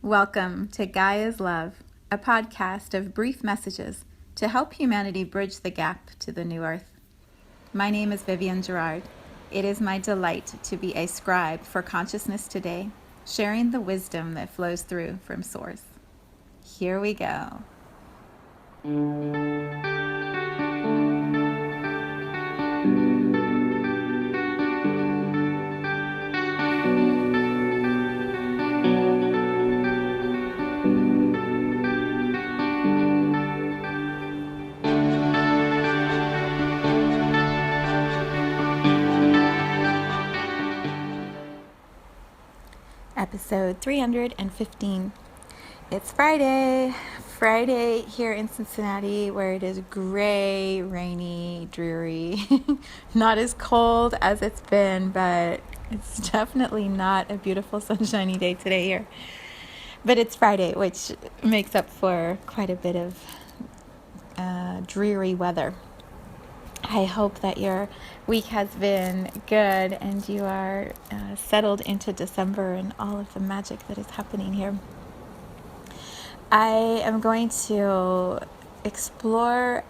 Welcome to Gaia's Love, a podcast of brief messages to help humanity bridge the gap to the new earth. My name is Vivienne Gerard. It is my delight to be a scribe for consciousness today, sharing the wisdom that flows through from Source. Here we go. Episode 315. It's Friday here in Cincinnati, where it is gray, rainy, dreary. Not as cold as it's been, but it's definitely not a beautiful sunshiny day today here. But it's Friday, which makes up for quite a bit of dreary weather. I hope that your week has been good and you are settled into December and all of the magic that is happening here. I am going to explore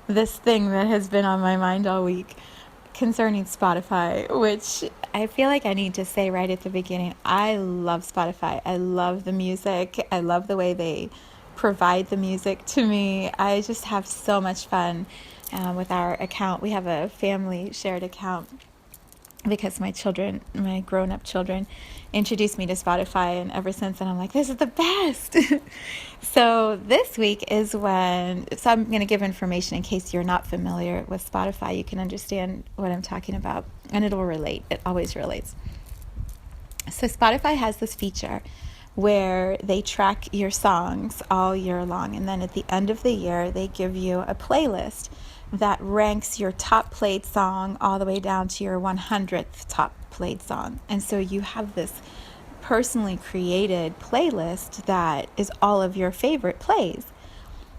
this thing that has been on my mind all week concerning Spotify, which I feel like I need to say right at the beginning. I love Spotify. I love the music. I love the way they provide the music to me. I just have so much fun with our account. We have a family shared account because my grown-up children, introduced me to Spotify, and ever since then I'm like, this is the best. So this week is so I'm going to give information in case you're not familiar with Spotify. You can understand what I'm talking about, and it'll relate. It always relates. So Spotify has this feature where they track your songs all year long, and then at the end of the year they give you a playlist that ranks your top played song all the way down to your 100th top played song. And so you have this personally created playlist that is all of your favorite plays.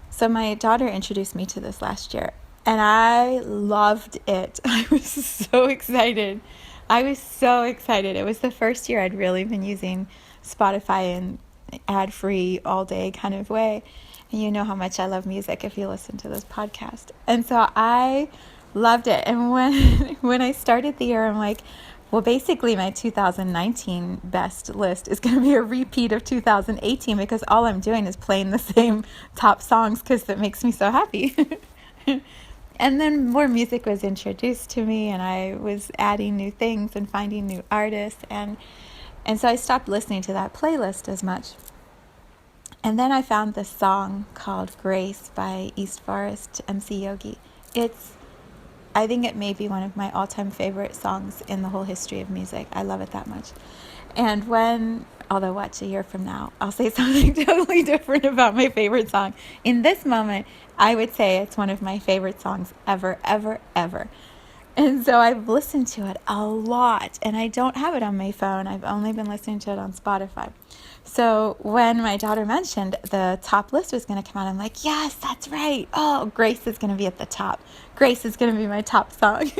So my daughter introduced me to this last year, and I loved it. I was so excited. It was the first year I'd really been using Spotify in ad-free all day kind of way. And you know how much I love music if you listen to this podcast. And so I loved it. And when I started the year, I'm like, well, basically my 2019 best list is going to be a repeat of 2018 because all I'm doing is playing the same top songs because it makes me so happy. And then more music was introduced to me, and I was adding new things and finding new artists. And so I stopped listening to that playlist as much. And then I found this song called Grace by East Forest MC Yogi. I think it may be one of my all-time favorite songs in the whole history of music. I love it that much. And although watch a year from now, I'll say something totally different about my favorite song. In this moment, I would say it's one of my favorite songs ever, ever, ever. And so I've listened to it a lot, and I don't have it on my phone. I've only been listening to it on Spotify. So when my daughter mentioned the top list was going to come out, I'm like, yes, that's right. Oh, Grace is going to be at the top. Grace is going to be my top song.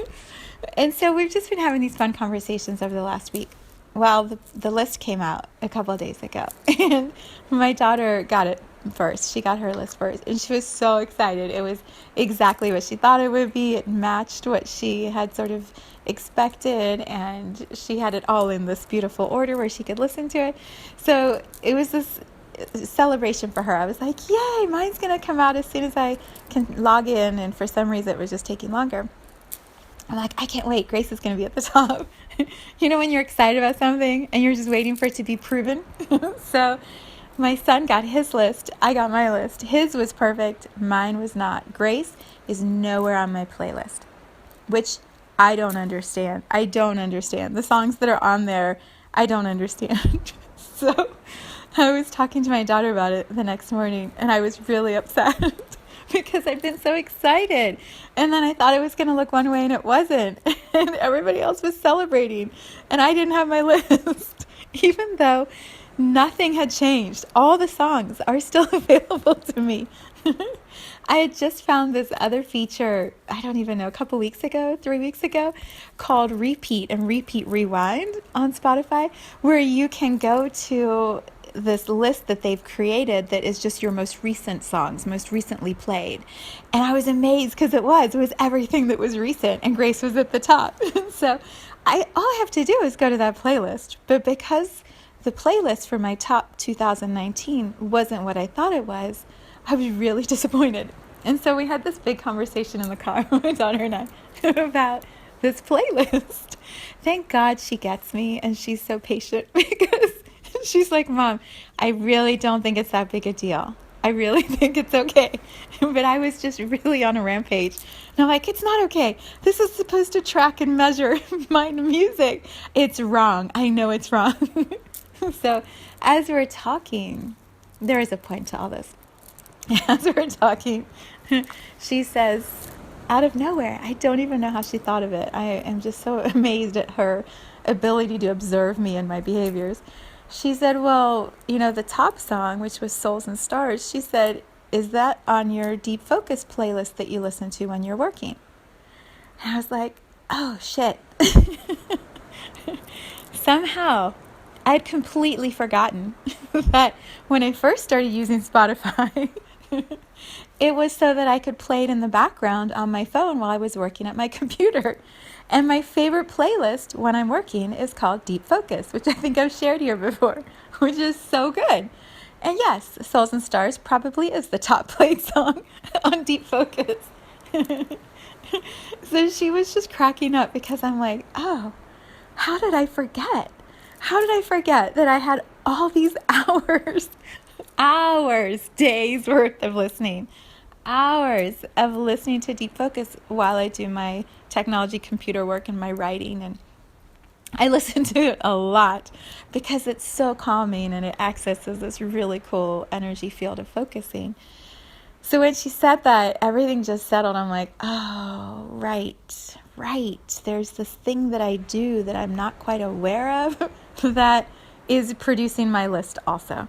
And so we've just been having these fun conversations over the last week. Well, the list came out a couple of days ago, and my daughter got it first. She got her list first, and she was so excited. It was exactly what she thought it would be. It matched what she had sort of expected, and she had it all in this beautiful order where she could listen to it. So it was this celebration for her. I was like, yay, mine's going to come out as soon as I can log in, and for some reason it was just taking longer. I'm like, I can't wait. Grace is going to be at the top. You know when you're excited about something and you're just waiting for it to be proven? So my son got his list. I got my list. His was perfect. Mine was not. Grace is nowhere on my playlist, which I don't understand. The songs that are on there, I don't understand. So I was talking to my daughter about it the next morning, and I was really upset because I'd been so excited. And then I thought it was going to look one way, and it wasn't. And everybody else was celebrating, and I didn't have my list, even though nothing had changed. All the songs are still available to me. I had just found this other feature, I don't even know, a couple weeks ago, 3 weeks ago, called Repeat and Repeat Rewind on Spotify, where you can go to this list that they've created that is just your most recent songs, most recently played. And I was amazed because it was everything that was recent, and Grace was at the top. So all I have to do is go to that playlist. But because the playlist for my top 2019 wasn't what I thought it was, I was really disappointed. And so we had this big conversation in the car, my daughter and I, about this playlist. Thank God she gets me, and she's so patient because she's like, Mom, I really don't think it's that big a deal. I really think it's okay. But I was just really on a rampage. And I'm like, it's not okay. This is supposed to track and measure my music. It's wrong. I know it's wrong. So as we're talking, there is a point to all this. As we're talking, she says, out of nowhere, I don't even know how she thought of it. I am just so amazed at her ability to observe me and my behaviors. She said, well, the top song, which was Souls and Stars, she said, is that on your deep focus playlist that you listen to when you're working? And I was like, oh, shit. Somehow, I'd completely forgotten that when I first started using Spotify, it was so that I could play it in the background on my phone while I was working at my computer. And my favorite playlist when I'm working is called Deep Focus, which I think I've shared here before, which is so good. And yes, Souls and Stars probably is the top played song on Deep Focus. So she was just cracking up because I'm like, oh, how did I forget? How did I forget that I had all these days worth of listening, hours of listening to Deep Focus while I do my technology computer work and my writing? And I listen to it a lot because it's so calming and it accesses this really cool energy field of focusing. So when she said that, everything just settled. I'm like, oh, right. There's this thing that I do that I'm not quite aware of that is producing my list also.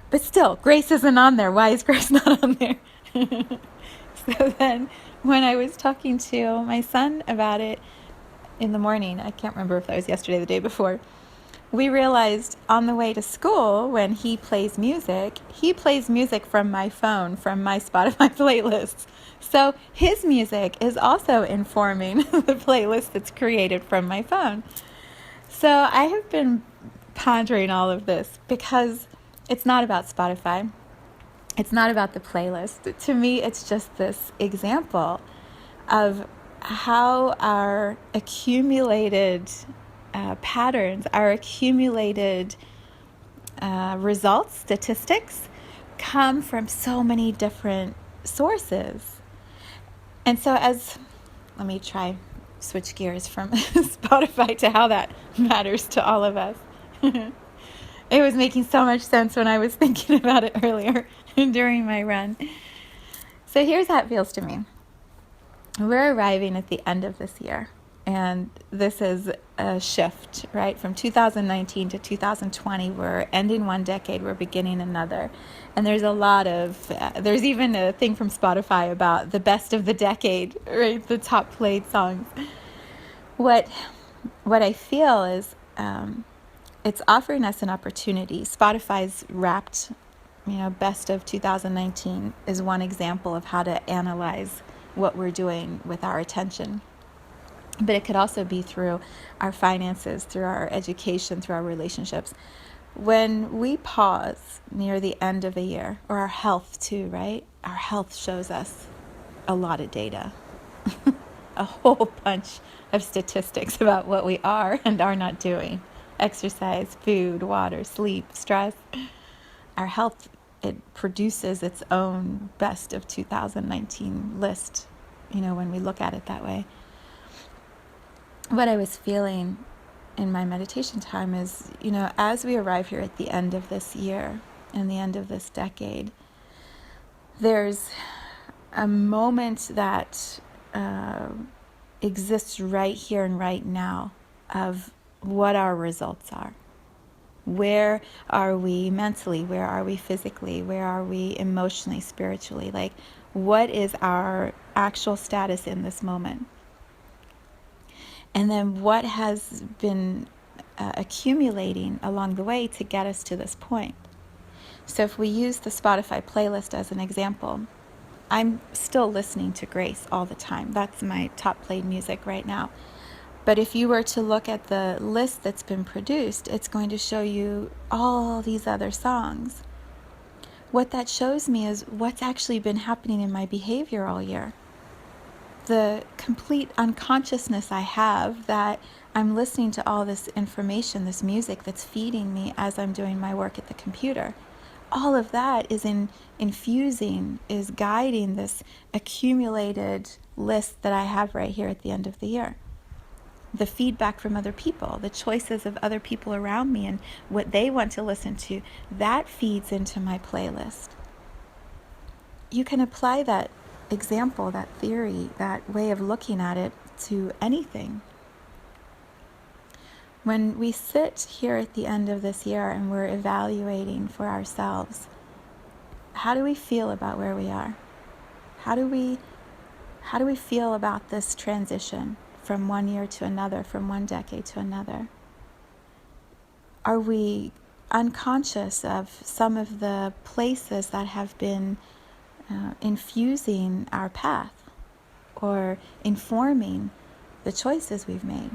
But still, Grace isn't on there. Why is Grace not on there? So then when I was talking to my son about it in the morning, I can't remember if that was yesterday or the day before, we realized on the way to school, when he plays music from my phone, from my Spotify playlists. So his music is also informing the playlist that's created from my phone. So I have been pondering all of this because it's not about Spotify. It's not about the playlist. To me, it's just this example of how our accumulated patterns, our accumulated results, statistics, come from so many different sources. And so let me try switch gears from Spotify to how that matters to all of us. It was making so much sense when I was thinking about it earlier during my run. So here's how it feels to me. We're arriving at the end of this year, and this is a shift, right? From 2019 to 2020, we're ending one decade, we're beginning another. And there's there's even a thing from Spotify about the best of the decade, right? The top played songs. What I feel is it's offering us an opportunity. Spotify's Wrapped, best of 2019 is one example of how to analyze what we're doing with our attention. But it could also be through our finances, through our education, through our relationships. When we pause near the end of a year, or our health too, right? Our health shows us a lot of data, a whole bunch of statistics about what we are and are not doing. Exercise, food, water, sleep, stress. Our health, it produces its own best of 2019 list, when we look at it that way. What I was feeling in my meditation time is, as we arrive here at the end of this year and the end of this decade, there's a moment that exists right here and right now of what our results are. Where are we mentally? Where are we physically? Where are we emotionally, spiritually? Like, What is our actual status in this moment? And then what has been accumulating along the way to get us to this point? So if we use the Spotify playlist as an example, I'm still listening to Grace all the time. That's my top played music right now. But if you were to look at the list that's been produced, it's going to show you all these other songs. What that shows me is what's actually been happening in my behavior all year. The complete unconsciousness I have that I'm listening to all this information, this music that's feeding me as I'm doing my work at the computer. All of that is infusing, is guiding this accumulated list that I have right here at the end of the year. The feedback from other people, the choices of other people around me and what they want to listen to, that feeds into my playlist. You can apply that example, that theory, that way of looking at it to anything. When we sit here at the end of this year and we're evaluating for ourselves, how do we feel about where we are? How do we feel about this transition from one year to another, from one decade to another? Are we unconscious of some of the places that have been infusing our path or informing the choices we've made?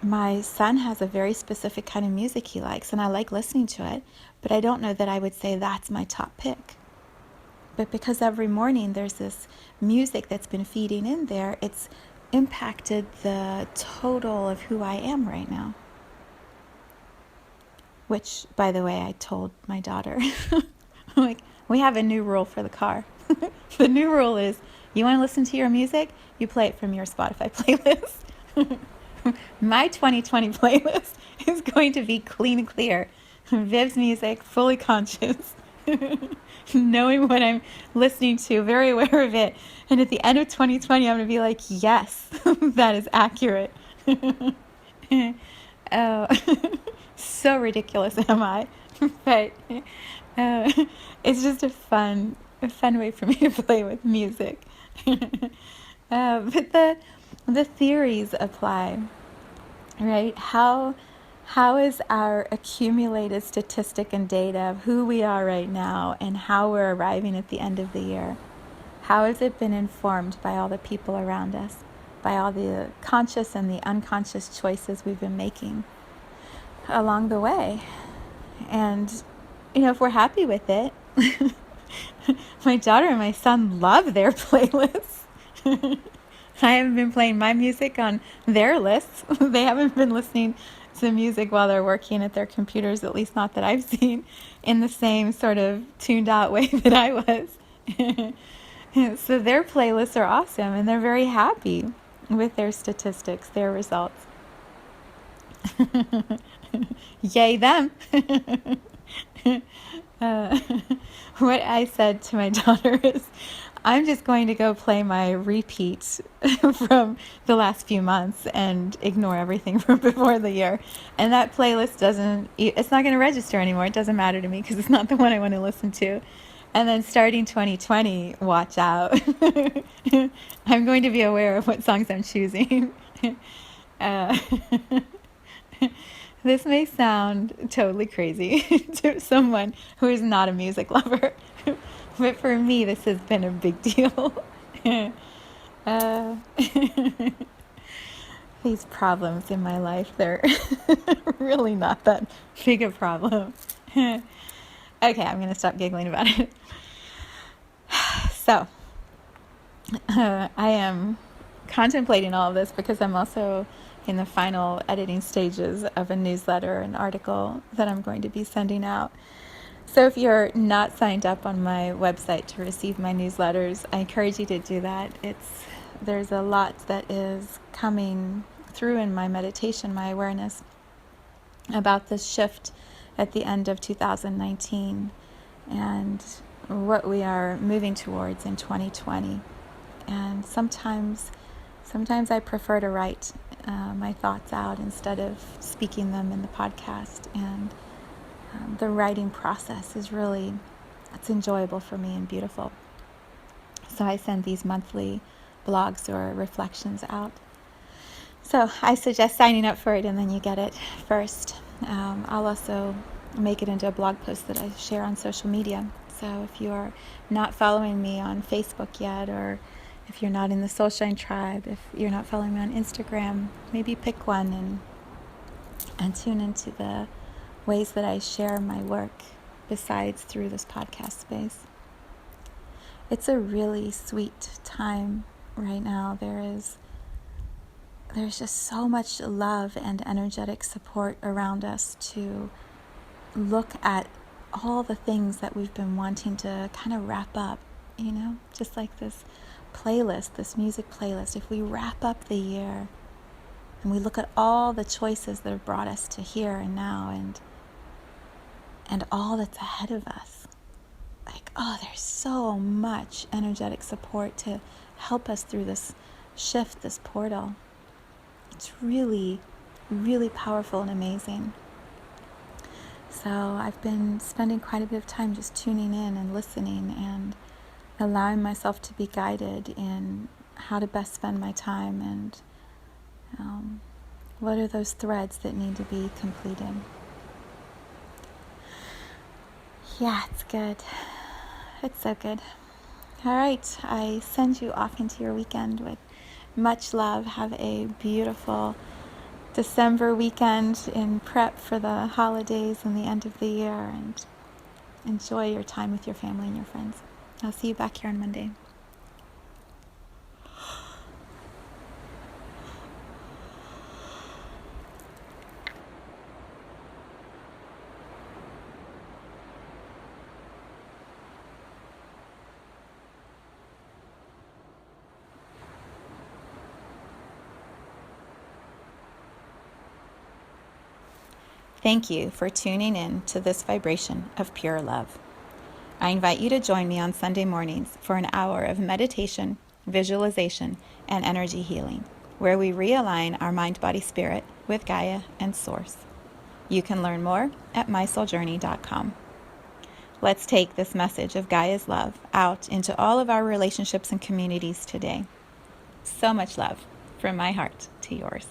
My son has a very specific kind of music he likes, and I like listening to it, but I don't know that I would say that's my top pick. But because every morning there's this music that's been feeding in there, it's impacted the total of who I am right now. Which, by the way, I told my daughter, like, we have a new rule for the car. The new rule is, you want to listen to your music? You play it from your Spotify playlist. My 2020 playlist is going to be clean and clear. Viv's music, fully conscious. Knowing what I'm listening to, very aware of it. And at the end of 2020, I'm going to be like, yes, that is accurate. Oh, so ridiculous am I. But it's just a fun way for me to play with music. But the theories apply, right? How is our accumulated statistic and data of who we are right now and how we're arriving at the end of the year, how has it been informed by all the people around us, by all the conscious and the unconscious choices we've been making along the way? And, if we're happy with it, my daughter and my son love their playlists. I haven't been playing my music on their lists. They haven't been listening to music while they're working at their computers, at least not that I've seen, in the same sort of tuned out way that I was. So their playlists are awesome, and they're very happy with their statistics, their results. Yay them. What I said to my daughter is, I'm just going to go play my repeats from the last few months and ignore everything from before the year. And that playlist it's not going to register anymore. It doesn't matter to me because it's not the one I want to listen to. And then starting 2020, watch out. I'm going to be aware of what songs I'm choosing. This may sound totally crazy to someone who is not a music lover, but for me, this has been a big deal. These problems in my life, they're really not that big a problem. Okay, I'm going to stop giggling about it. So, I am contemplating all of this because I'm also in the final editing stages of a newsletter, an article that I'm going to be sending out. So if you're not signed up on my website to receive my newsletters, I encourage you to do that. There's a lot that is coming through in my meditation, my awareness about this shift at the end of 2019 and what we are moving towards in 2020. And sometimes I prefer to write my thoughts out instead of speaking them in the podcast. And the writing process is really it's enjoyable for me and beautiful. So I send these monthly blogs or reflections out. So I suggest signing up for it, and then you get it first. I'll also make it into a blog post that I share on social media. So if you're not following me on Facebook yet, or if you're not in the Soulshine Tribe, if you're not following me on Instagram, maybe pick one and tune into the ways that I share my work besides through this podcast space. It's a really sweet time right now. There's just so much love and energetic support around us to look at all the things that we've been wanting to kind of wrap up, just like this playlist, this music playlist. If we wrap up the year and we look at all the choices that have brought us to here and now and all that's ahead of us, there's so much energetic support to help us through this shift, this portal. It's really, really powerful and amazing. So I've been spending quite a bit of time just tuning in and listening and allowing myself to be guided in how to best spend my time and what are those threads that need to be completed. Yeah, it's good. It's so good. All right, I send you off into your weekend with much love. Have a beautiful December weekend in prep for the holidays and the end of the year, and enjoy your time with your family and your friends. I'll see you back here on Monday. Thank you for tuning in to this vibration of pure love. I invite you to join me on Sunday mornings for an hour of meditation, visualization, and energy healing, where we realign our mind, body, spirit with Gaia and Source. You can learn more at mysouljourney.com. Let's take this message of Gaia's love out into all of our relationships and communities today. So much love from my heart to yours.